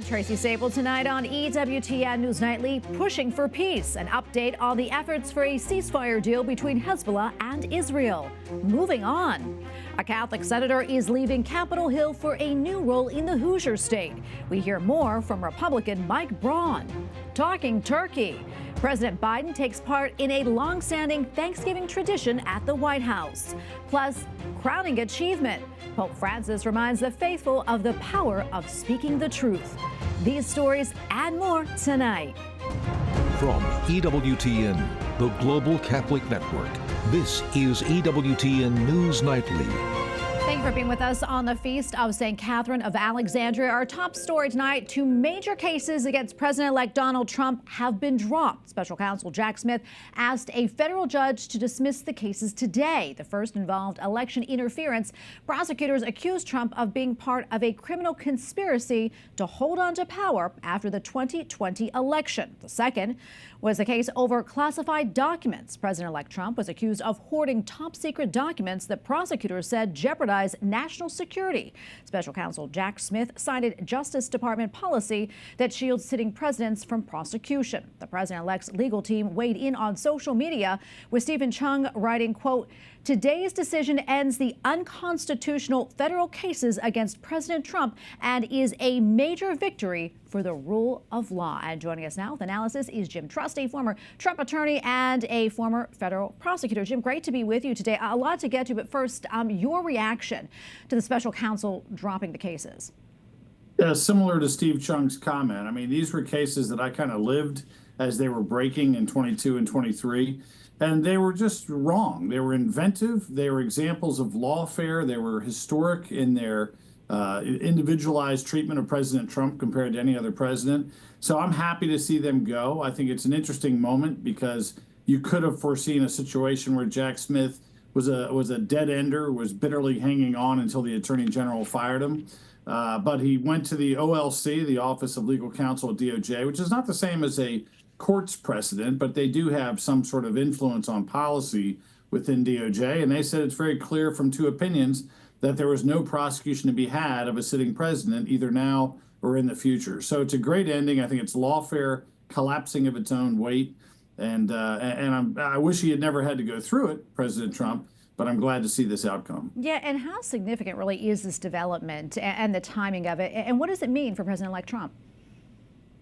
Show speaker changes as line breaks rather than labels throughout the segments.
I'm Tracy Sabol. Tonight on EWTN News Nightly, pushing for peace. An update on the efforts for a ceasefire deal between Hezbollah and Israel. Moving on. A Catholic senator is leaving Capitol Hill for a new role in the Hoosier state. We hear more from Republican Mike Braun. Talking Turkey. President Biden takes part in a long-standing Thanksgiving tradition at the White House. Plus, crowning achievement. Pope Francis reminds the faithful of the power of speaking the truth. These stories and more tonight.
From EWTN, the Global Catholic Network, this is EWTN News Nightly.
Thank you for being with us on the Feast of St. Catherine of Alexandria. Our top story tonight, 2 major cases against President-elect Donald Trump have been dropped. Special counsel Jack Smith asked a federal judge to dismiss the cases today. The first involved election interference. Prosecutors accused Trump of being part of a criminal conspiracy to hold on to power after the 2020 election. The second was a case over classified documents. President-elect Trump was accused of hoarding top-secret documents that prosecutors said jeopardized national security. Special counsel Jack Smith cited Justice Department policy that shields sitting presidents from prosecution. The president-elect's legal team weighed in on social media, with Stephen Chung writing, quote, "Today's decision ends the unconstitutional federal cases against President Trump and is a major victory for the rule of law." And joining us now with analysis is Jim Trusty, former Trump attorney and a former federal prosecutor. Jim, great to be with you today. A lot to get to, but first, your reaction to the special counsel dropping the cases.
Yeah, similar to Steve Chung's comment. I mean, these were cases that I kind of lived as they were breaking in 22 and 23. And they were just wrong. They were inventive. They were examples of lawfare. They were historic in their individualized treatment of President Trump compared to any other president. So I'm happy to see them go. I think it's an interesting moment because you could have foreseen a situation where Jack Smith was a dead ender, was bitterly hanging on until the Attorney General fired him. But he went to the OLC, the Office of Legal Counsel at DOJ, which is not the same as a court's precedent, but they do have some sort of influence on policy within DOJ. And they said it's very clear from 2 opinions that there was no prosecution to be had of a sitting president, either now or in the future. So it's a great ending. I think it's lawfare collapsing of its own weight. And I wish he had never had to go through it, President Trump, but I'm glad to see this outcome.
Yeah, and how significant really is this development and the timing of it? And what does it mean for President-elect Trump?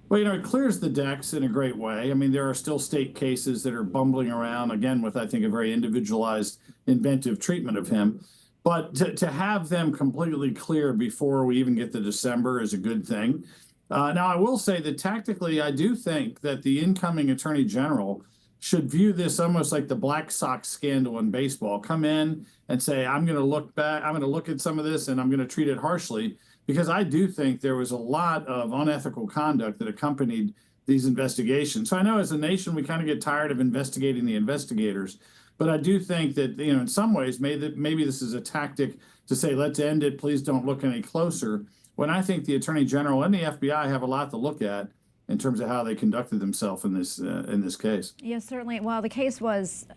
Well, it clears the decks in a great way. I mean, there are still state cases that are bumbling around, again, with, I think, a very individualized, inventive treatment of him. But to have them completely clear before we even get to December is a good thing. Now, I will say that tactically, I do think that the incoming Attorney General should view this almost like the Black Sox scandal in baseball. Come in and say, I'm going to look back, I'm going to look at some of this, and I'm going to treat it harshly, because I do think there was a lot of unethical conduct that accompanied these investigations. So I know as a nation, we kind of get tired of investigating the investigators. But I do think that, in some ways, maybe this is a tactic to say, let's end it. Please don't look any closer. When I think the Attorney General and the FBI have a lot to look at in terms of how they conducted themselves in this case.
Yes, certainly. While the case was,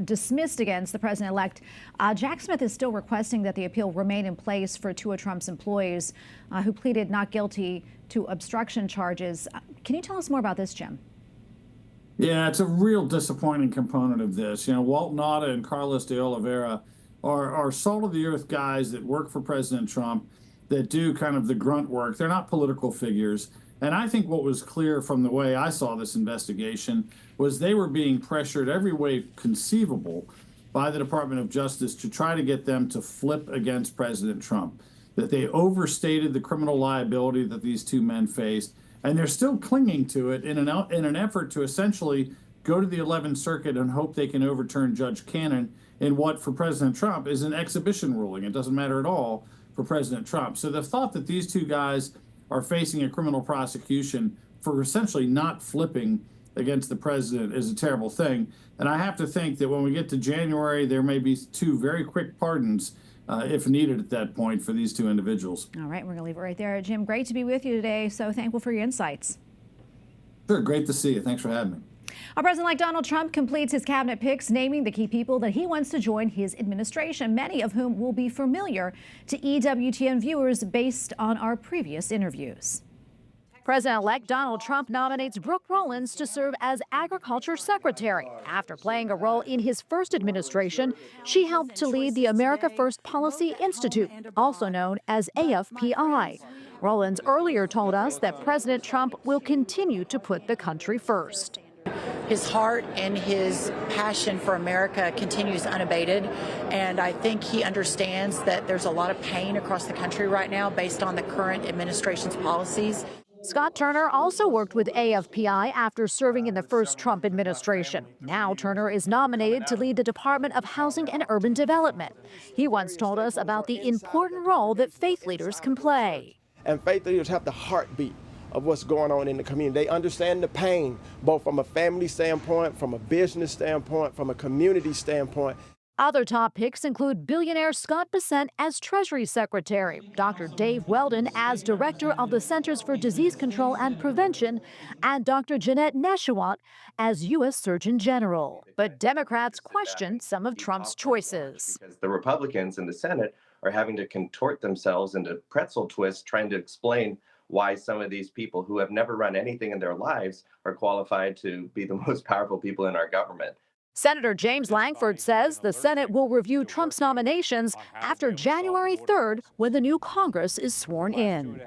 dismissed against the president-elect, Jack Smith is still requesting that the appeal remain in place for 2 of Trump's employees who pleaded not guilty to obstruction charges. Can you tell us more about this, Jim?
Yeah, it's a real disappointing component of this. Walt Nauta and Carlos de Oliveira are salt-of-the-earth guys that work for President Trump, that do kind of the grunt work. They're not political figures. And I think what was clear from the way I saw this investigation was they were being pressured every way conceivable by the Department of Justice to try to get them to flip against President Trump, that they overstated the criminal liability that these 2 men faced. And they're still clinging to it in an effort to essentially go to the 11th Circuit and hope they can overturn Judge Cannon in what, for President Trump, is an exhibition ruling. It doesn't matter at all for President Trump. So the thought that these 2 guys are facing a criminal prosecution for essentially not flipping against the president is a terrible thing. And I have to think that when we get to January, there may be 2 very quick pardons if needed at that point for these 2 individuals.
All right, we're going to leave it right there. Jim, great to be with you today. So thankful for your insights.
Sure, great to see you. Thanks for having me.
Our president-elect Donald Trump completes his cabinet picks, naming the key people that he wants to join his administration, many of whom will be familiar to EWTN viewers based on our previous interviews. President-elect Donald Trump nominates Brooke Rollins to serve as Agriculture Secretary. After playing a role in his first administration, she helped to lead the America First Policy Institute, also known as AFPI. Rollins earlier told us that President Trump will continue to put the country first.
His heart and his passion for America continues unabated, and I think he understands that there's a lot of pain across the country right now based on the current administration's policies.
Scott Turner also worked with AFPI after serving in the first Trump administration. Now Turner is nominated to lead the Department of Housing and Urban Development. He once told us about the important role that faith leaders can play.
And faith leaders have the heartbeat of what's going on in the community. They understand the pain, both from a family standpoint, from a business standpoint, from a community standpoint.
Other top picks include billionaire Scott Bessent as Treasury Secretary, Dr. Dave Weldon as Director of the Centers for Disease Control and Prevention, and Dr. Jeanette Neshawat as U.S. Surgeon General. But Democrats question some of Trump's choices.
Because the Republicans in the Senate are having to contort themselves into pretzel twists trying to explain why some of these people who have never run anything in their lives are qualified to be the most powerful people in our government.
Senator James Langford says the Senate will review Trump's nominations after January 3rd, when the new Congress is sworn in.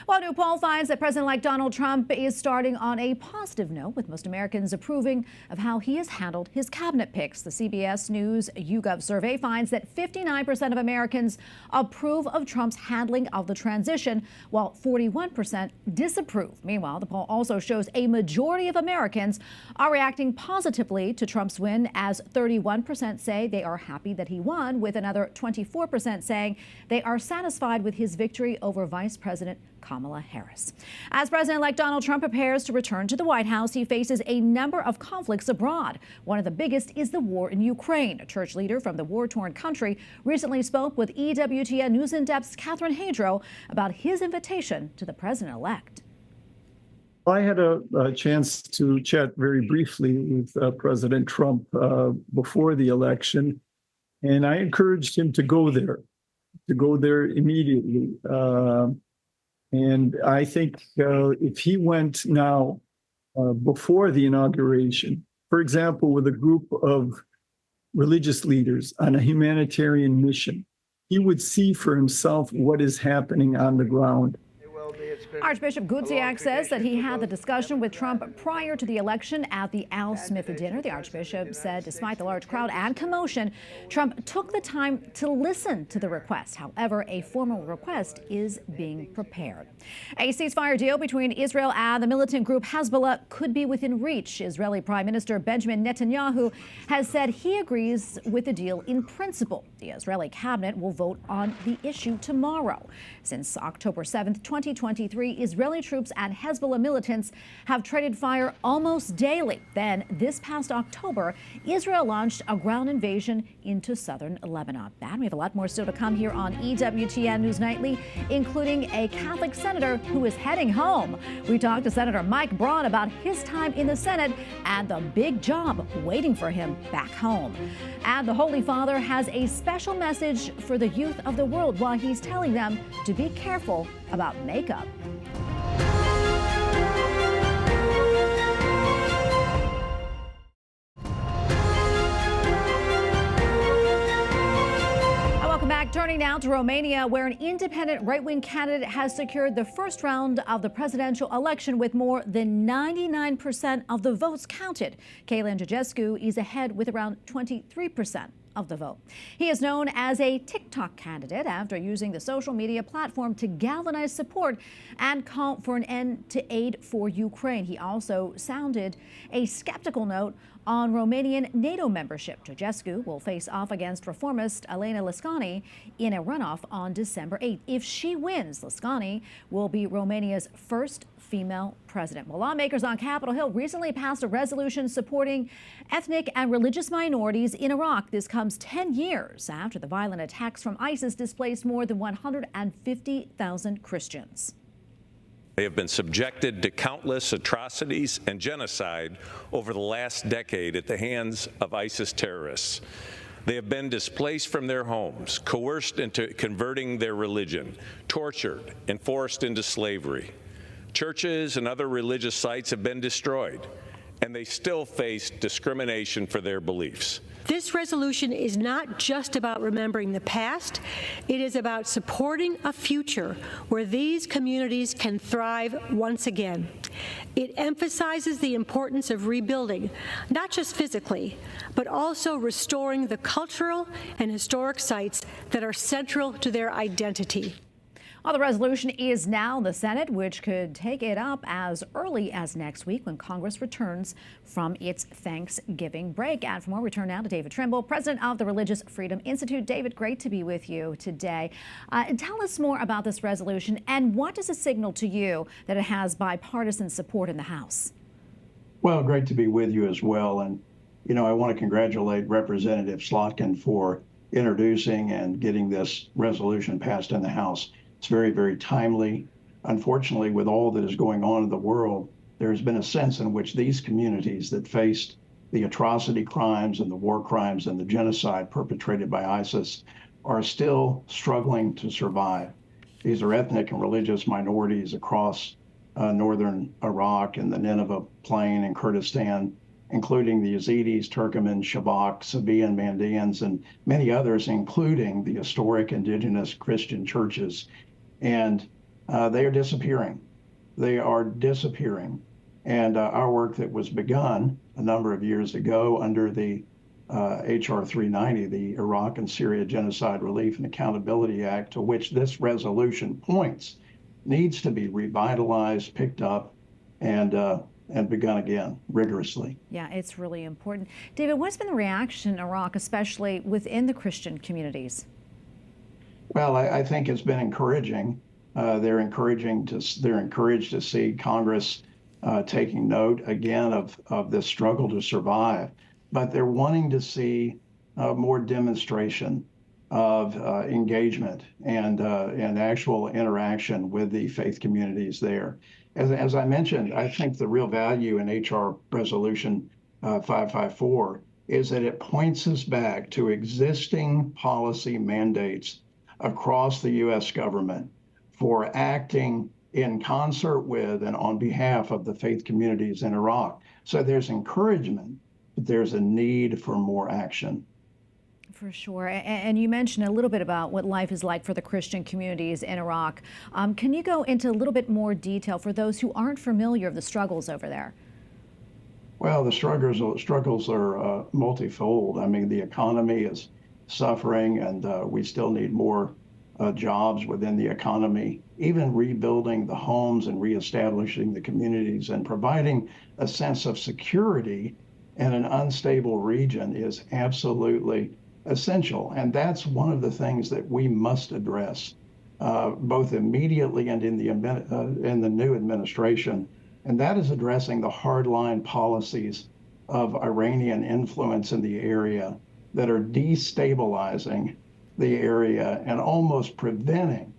Well, a new poll finds that President-elect Donald Trump is starting on a positive note, with most Americans approving of how he has handled his cabinet picks. The CBS News YouGov survey finds that 59% of Americans approve of Trump's handling of the transition, while 41% disapprove. Meanwhile, the poll also shows a majority of Americans are reacting positively to Trump's win, as 31% say they are happy that he won, with another 24% saying they are satisfied with his victory over Vice President Kamala Harris. As President-elect Donald Trump prepares to return to the White House, he faces a number of conflicts abroad. One of the biggest is the war in Ukraine. A church leader from the war-torn country recently spoke with EWTN News in Depth's Catherine Hadro about his invitation to the president-elect.
I had a chance to chat very briefly with President Trump before the election, and I encouraged him to go there immediately. And I think if he went now before the inauguration, for example, with a group of religious leaders on a humanitarian mission, he would see for himself what is happening on the ground.
Archbishop Gutsiak says that he had the discussion with Trump prior to the election at the Al Smith dinner. The Archbishop said despite the large crowd and commotion, Trump took the time to listen to the request. However, a formal request is being prepared. A ceasefire deal between Israel and the militant group Hezbollah could be within reach. Israeli Prime Minister Benjamin Netanyahu has said he agrees with the deal in principle. The Israeli cabinet will vote on the issue tomorrow. Since October 7th, 2023, Israeli troops and Hezbollah militants have traded fire almost daily. Then, this past October, Israel launched a ground invasion into southern Lebanon. And we have a lot more still to come here on EWTN News Nightly, including a Catholic senator who is heading home. We talked to Senator Mike Braun about his time in the Senate and the big job waiting for him back home. And the Holy Father has a special message for the youth of the world while he's telling them to be careful about makeup. Turning now to Romania, where an independent right-wing candidate has secured the first round of the presidential election with more than 99% of the votes counted. Călin Georgescu is ahead with around 23% of the vote. He is known as a TikTok candidate after using the social media platform to galvanize support and call for an end to aid for Ukraine. He also sounded a skeptical note on Romanian NATO membership. Georgescu will face off against reformist Elena Lascani in a runoff on December 8th. If she wins, Lascani will be Romania's first female president. Well, lawmakers on Capitol Hill recently passed a resolution supporting ethnic and religious minorities in Iraq. This comes 10 years after the violent attacks from ISIS displaced more than 150,000 Christians.
They have been subjected to countless atrocities and genocide over the last decade at the hands of ISIS terrorists. They have been displaced from their homes, coerced into converting their religion, tortured, and forced into slavery. Churches and other religious sites have been destroyed, and they still face discrimination for their beliefs.
This resolution is not just about remembering the past. It is about supporting a future where these communities can thrive once again. It emphasizes the importance of rebuilding, not just physically, but also restoring the cultural and historic sites that are central to their identity.
Well, the resolution is now in the Senate, which could take it up as early as next week when Congress returns from its Thanksgiving break. And for more, we turn now to David Trimble, president of the Religious Freedom Institute. David, great to be with you today. Tell us more about this resolution, and what does it signal to you that it has bipartisan support in the House?
Well, great to be with you as well. And, you know, I want to congratulate Representative Slotkin for introducing and getting this resolution passed in the House. It's very, very timely. Unfortunately, with all that is going on in the world, there's been a sense in which these communities that faced the atrocity crimes and the war crimes and the genocide perpetrated by ISIS are still struggling to survive. These are ethnic and religious minorities across northern Iraq and the Nineveh Plain and Kurdistan, including the Yazidis, Turkmen, Shabak, Sabaean, Mandaeans, and many others, including the historic indigenous Christian churches. And they are disappearing. They are disappearing. And our work that was begun a number of years ago under the HR 390, the Iraq and Syria Genocide Relief and Accountability Act, to which this resolution points, needs to be revitalized, picked up, and begun again rigorously.
Yeah, it's really important. David, what's been the reaction in Iraq, especially within the Christian communities?
Well, I think it's been encouraging. They're encouraged to see Congress taking note again of this struggle to survive, but they're wanting to see more demonstration of engagement and actual interaction with the faith communities there. As I mentioned, I think the real value in HR Resolution 554 is that it points us back to existing policy mandates across the U.S. government for acting in concert with and on behalf of the faith communities in Iraq. So there's encouragement, but there's a need for more action.
For sure. And you mentioned a little bit about what life is like for the Christian communities in Iraq. Can you go into a little bit more detail for those who aren't familiar of the struggles over there?
Well, the struggles are multifold. I mean, the economy is suffering, and we still need more jobs within the economy. Even rebuilding the homes and reestablishing the communities and providing a sense of security in an unstable region is absolutely essential. And that's one of the things that we must address, both immediately and in the new administration. And that is addressing the hardline policies of Iranian influence in the area that are destabilizing the area and almost preventing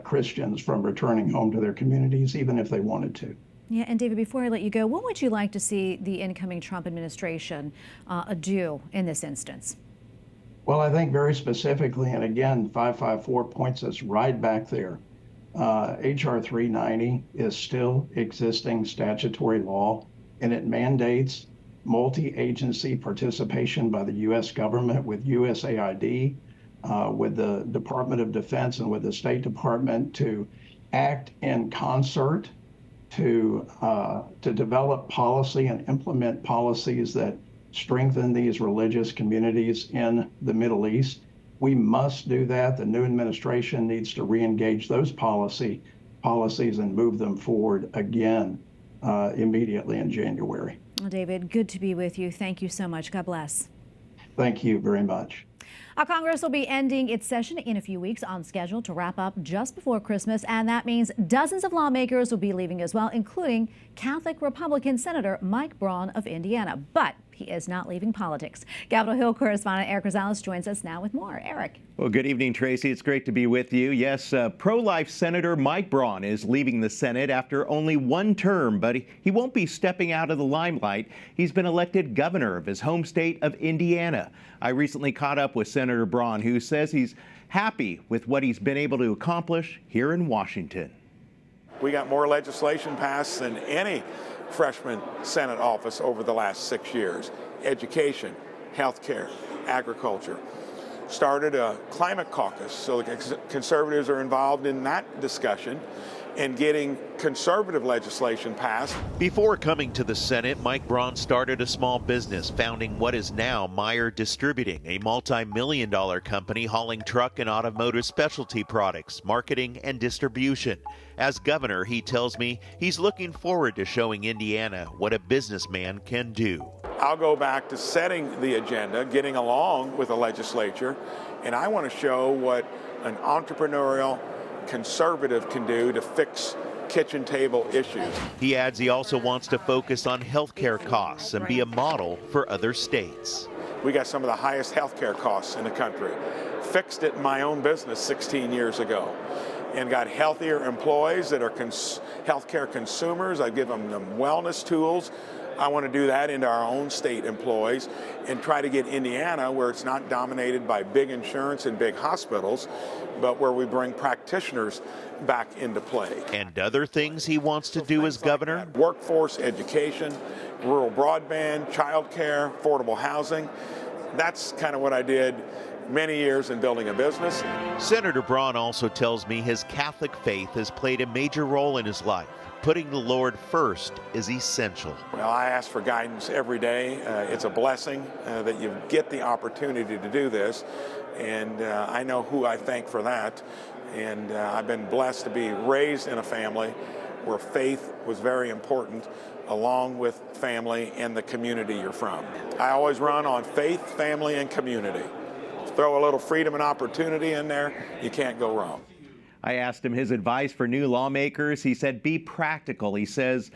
Christians from returning home to their communities, even if they wanted to.
Yeah, and David, before I let you go, what would you like to see the incoming Trump administration do in this instance?
Well, I think very specifically, and again, 554 points us right back there. HR 390 is still existing statutory law, and it mandates multi-agency participation by the U.S. government with USAID, with the Department of Defense and with the State Department to act in concert to develop policy and implement policies that strengthen these religious communities in the Middle East. We must do that. The new administration needs to re-engage those policies and move them forward again immediately in January.
Well, David, good to be with you. Thank you so much. God bless.
Thank you very much.
Congress will be ending its session in a few weeks, on schedule to wrap up just before Christmas, and that means dozens of lawmakers will be leaving as well, including Catholic Republican Senator Mike Braun of Indiana. But he is not leaving politics. Capitol Hill correspondent Eric Rosales joins us now with more. Eric.
Well, good evening, Tracy. It's great to be with you. Yes, pro-life Senator Mike Braun is leaving the Senate after only one term, but he won't be stepping out of the limelight. He's been elected governor of his home state of Indiana. I recently caught up with Senator Braun, who says he's happy with what he's been able to accomplish here in Washington.
We got more legislation passed than any freshman Senate office over the last 6 years. Education, healthcare, agriculture. Started a climate caucus, so the conservatives are involved in that discussion and getting conservative legislation passed.
Before coming to the Senate, Mike Braun started a small business, founding what is now Meyer Distributing, a multi-million-dollar company hauling truck and automotive specialty products, marketing, and distribution. As governor, he tells me he's looking forward to showing Indiana what a businessman can do.
I'll go back to setting the agenda, getting along with the legislature, and I want to show what an entrepreneurial conservative can do to fix kitchen table issues.
He adds he also wants to focus on health care costs and be a model for other states.
We got some of the highest health care costs in the country. Fixed it in my own business 16 years ago and got healthier employees that are healthcare consumers. I give them wellness tools. I want to do that into our own state employees and try to get Indiana where it's not dominated by big insurance and big hospitals, but where we bring practitioners back into play.
And other things he wants to do as governor?
Like workforce, education, rural broadband, childcare, affordable housing. That's kind of what I did many years in building a business.
Senator Braun also tells me his Catholic faith has played a major role in his life. Putting the Lord first is essential.
Well, I ask for guidance every day. It's a blessing that you get the opportunity to do this, and I know who I thank for that. And I've been blessed to be raised in a family where faith was very important, along with family and the community you're from. I always run on faith, family, and community. Throw a little freedom and opportunity in there, you can't go wrong.
I asked him his advice for new lawmakers. He said, be practical. He says,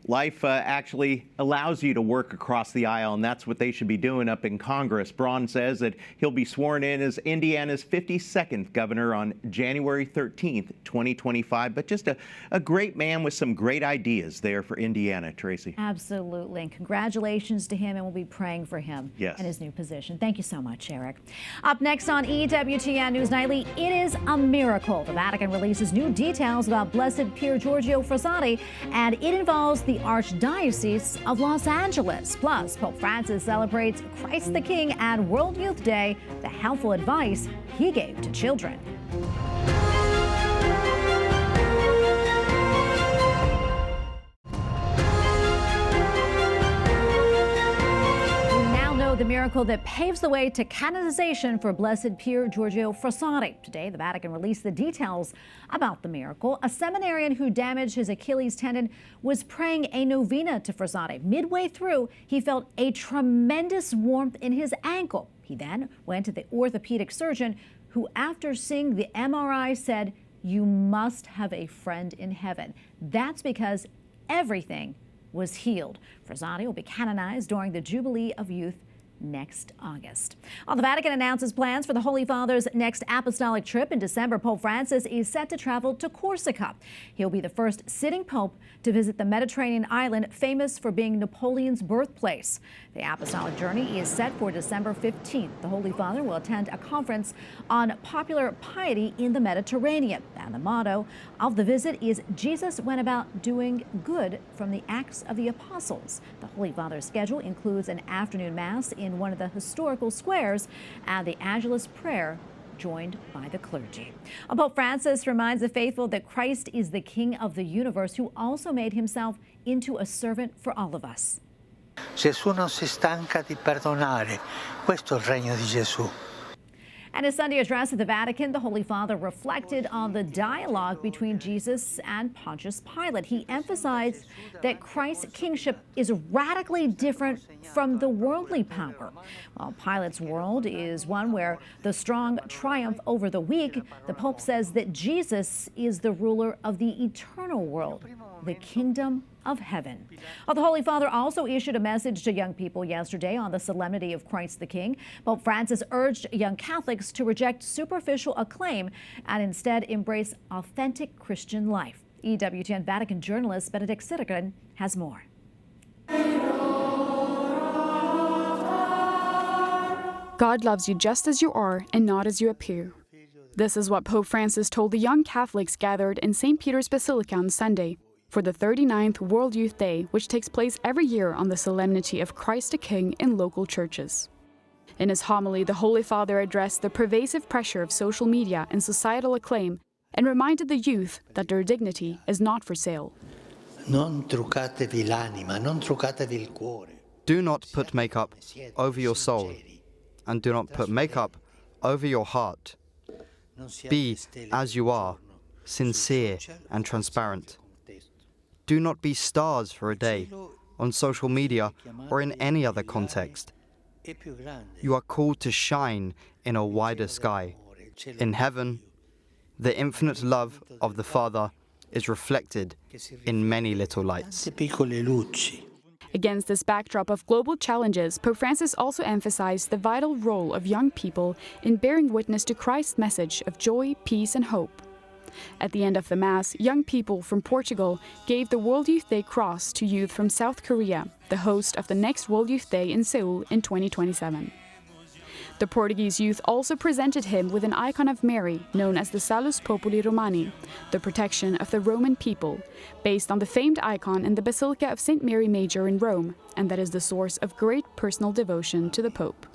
life actually allows you to work across the aisle, and that's what they should be doing up in Congress. Braun says that he'll be sworn in as Indiana's 52nd governor on January 13th, 2025. But just a great man with some great ideas there for Indiana, Tracy.
Absolutely. And congratulations to him, and we'll be praying for him in his new position. Thank you so much, Eric. Up next on EWTN News Nightly, it is a miracle. The Vatican releases new details about Blessed Pier Giorgio Frassati, and it involves the Archdiocese of Los Angeles. Plus, Pope Francis celebrates Christ the King and World Youth Day, the helpful advice he gave to children. The miracle that paves the way to canonization for Blessed Pier Giorgio Frassati. Today, the Vatican released the details about the miracle. A seminarian who damaged his Achilles tendon was praying a novena to Frassati. Midway through, he felt a tremendous warmth in his ankle. He then went to the orthopedic surgeon, who, after seeing the MRI, said, "You must have a friend in heaven." That's because everything was healed. Frassati will be canonized during the Jubilee of Youth next August. While the Vatican announces plans for the Holy Father's next apostolic trip in December, Pope Francis is set to travel to Corsica. He'll be the first sitting pope to visit the Mediterranean island, famous for being Napoleon's birthplace. The apostolic journey is set for December 15th. The Holy Father will attend a conference on popular piety in the Mediterranean. And the motto of the visit is "Jesus went about doing good from the Acts of the Apostles." The Holy Father's schedule includes an afternoon mass in one of the historical squares and the Angelus prayer, joined by the clergy. Pope Francis reminds the faithful that Christ is the King of the universe, who also made himself into a servant for all of us.
Gesù non si stanca di perdonare. Questo è il regno di Gesù.
In his Sunday address at the Vatican, the Holy Father reflected on the dialogue between Jesus and Pontius Pilate. He emphasized that Christ's kingship is radically different from the worldly power. While Pilate's world is one where the strong triumph over the weak, the Pope says that Jesus is the ruler of the eternal world, the kingdom of heaven. Well, the Holy Father also issued a message to young people yesterday on the solemnity of Christ the King. Pope Francis urged young Catholics to reject superficial acclaim and instead embrace authentic Christian life. EWTN Vatican journalist Benedict Sittergren has more.
God loves you just as you are and not as you appear. This is what Pope Francis told the young Catholics gathered in St. Peter's Basilica on Sunday for the 39th World Youth Day, which takes place every year on the solemnity of Christ the King in local churches. In his homily, the Holy Father addressed the pervasive pressure of social media and societal acclaim and reminded the youth that their dignity is not for sale.
Non truccatevi l'anima, non truccatevi il cuore.
Do not put makeup over your soul, and do not put makeup over your heart. Be as you are, sincere and transparent. Do not be stars for a day, on social media or in any other context. You are called to shine in a wider sky. In heaven, the infinite love of the Father is reflected in many little lights.
Against this backdrop of global challenges, Pope Francis also emphasized the vital role of young people in bearing witness to Christ's message of joy, peace, and hope. At the end of the Mass, young people from Portugal gave the World Youth Day cross to youth from South Korea, the host of the next World Youth Day in Seoul in 2027. The Portuguese youth also presented him with an icon of Mary, known as the Salus Populi Romani, the protection of the Roman people, based on the famed icon in the Basilica of St. Mary Major in Rome, and that is the source of great personal devotion to the Pope.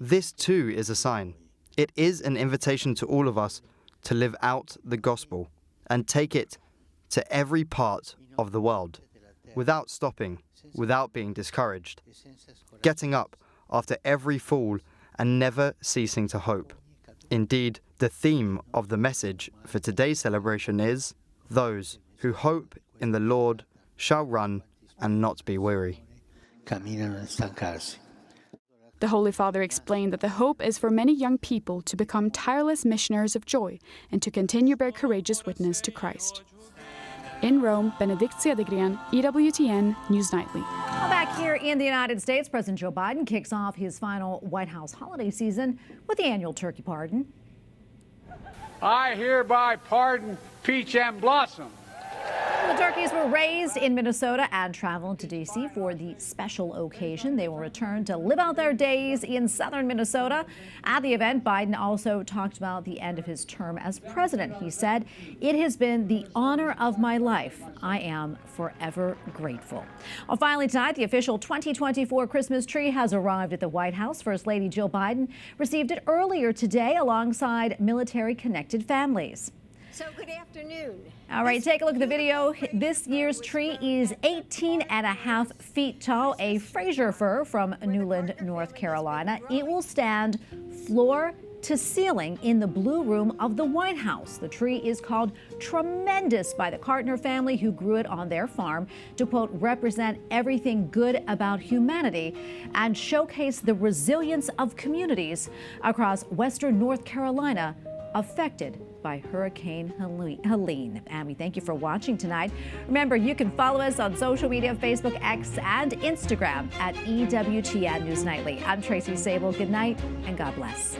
This too is a sign. It is an invitation to all of us to live out the gospel and take it to every part of the world, without stopping, without being discouraged, getting up after every fall and never ceasing to hope. Indeed, the theme of the message for today's celebration is, "Those who hope in the Lord shall run and not be weary."
The Holy Father explained that the hope is for many young people to become tireless missionaries of joy and to continue their courageous witness to Christ. In Rome, Benedict Cedergren, EWTN News Nightly.
Back here in the United States, President Joe Biden kicks off his final White House holiday season with the annual turkey pardon.
I hereby pardon Peach and Blossom.
The turkeys were raised in Minnesota and traveled to D.C. for the special occasion. They will return to live out their days in southern Minnesota. At the event, Biden also talked about the end of his term as president. He said, "It has been the honor of my life. I am forever grateful." Well, finally tonight, the official 2024 Christmas tree has arrived at the White House. First Lady Jill Biden received it earlier today alongside military-connected families.
So good afternoon.
All right, take a look at the video. This year's tree is 18.5 feet tall, a Fraser fir from Newland, North Carolina. It will stand floor to ceiling in the Blue Room of the White House. The tree is called Tremendous by the Cartner family, who grew it on their farm to, quote, represent everything good about humanity and showcase the resilience of communities across western North Carolina affected by Hurricane Helene. And we thank you for watching tonight. Remember, you can follow us on social media, Facebook, X, and Instagram at EWTN News Nightly. I'm Tracy Sabol. Good night and God bless.